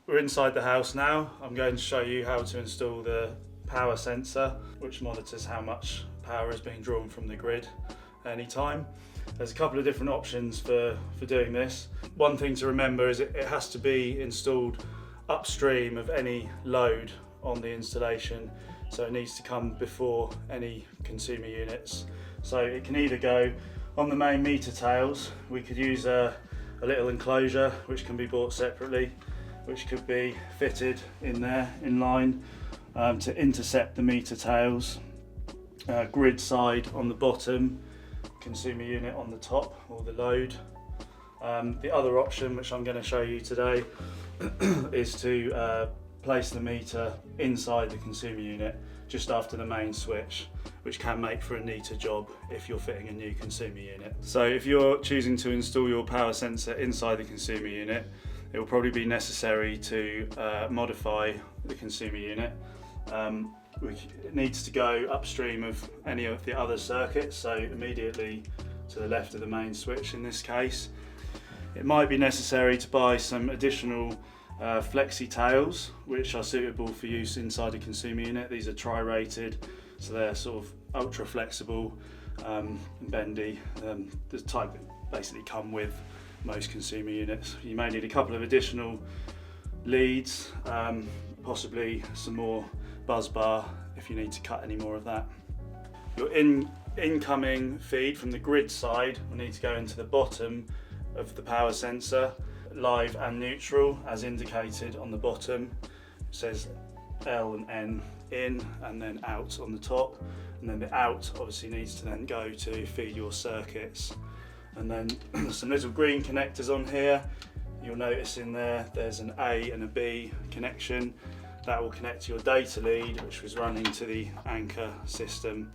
We're inside the house now. I'm going to show you how to install the power sensor, which monitors how much power is being drawn from the grid at any time. There's a couple of different options for doing this. One thing to remember is it has to be installed upstream of any load on the installation, so it needs to come before any consumer units. So it can either go on the main meter tails. We could use a little enclosure which can be bought separately, which could be fitted in there in line to intercept the meter tails. Grid side on the bottom, consumer unit on the top, or the load. The other option, which I'm going to show you today, is to place the meter inside the consumer unit just after the main switch, which can make for a neater job if you're fitting a new consumer unit. So if you're choosing to install your power sensor inside the consumer unit, it will probably be necessary to modify the consumer unit. It needs to go upstream of any of the other circuits, so immediately to the left of the main switch in this case. It might be necessary to buy some additional flexi tails, which are suitable for use inside a consumer unit. These are tri-rated, so they're sort of ultra flexible and bendy, the type that basically come with most consumer units. You may need a couple of additional leads, possibly some more buzz bar if you need to cut any more of that. Your incoming feed from the grid side will need to go into the bottom of the power sensor, live and neutral as indicated on the bottom. It says L and N in and then out on the top, and then the out obviously needs to then go to feed your circuits. And then some little green connectors on here. You'll notice in there's an A and a B connection. That will connect to your data lead, which was running to the Anker system.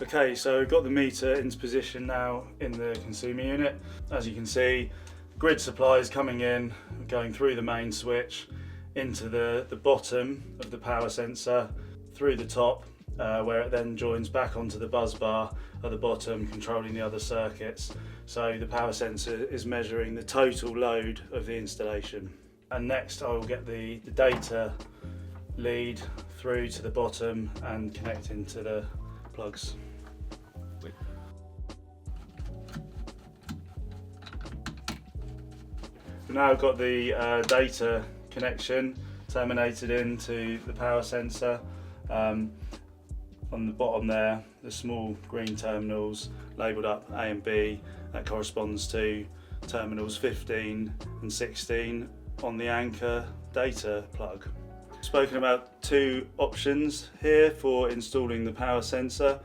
Okay, so we've got the meter into position now in the consumer unit. As you can see, grid supply is coming in, going through the main switch into the bottom of the power sensor, through the top, where it then joins back onto the buzz bar at the bottom, controlling the other circuits. So the power sensor is measuring the total load of the installation. And next I will get the data lead through to the bottom and connect into the plugs. We've now got the data connection terminated into the power sensor. On the bottom there, the small green terminals labelled up A and B, that corresponds to terminals 15 and 16 on the Anker data plug. Spoken about two options here for installing the power sensor.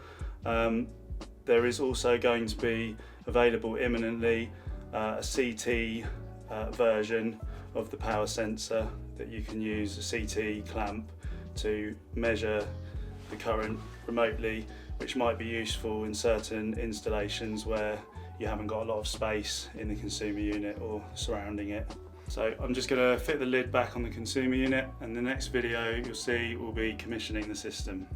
There is also going to be available imminently a CT version of the power sensor that you can use, a CT clamp, to measure the current remotely, which might be useful in certain installations where you haven't got a lot of space in the consumer unit or surrounding it. So I'm just going to fit the lid back on the consumer unit, and the next video you'll see will be commissioning the system.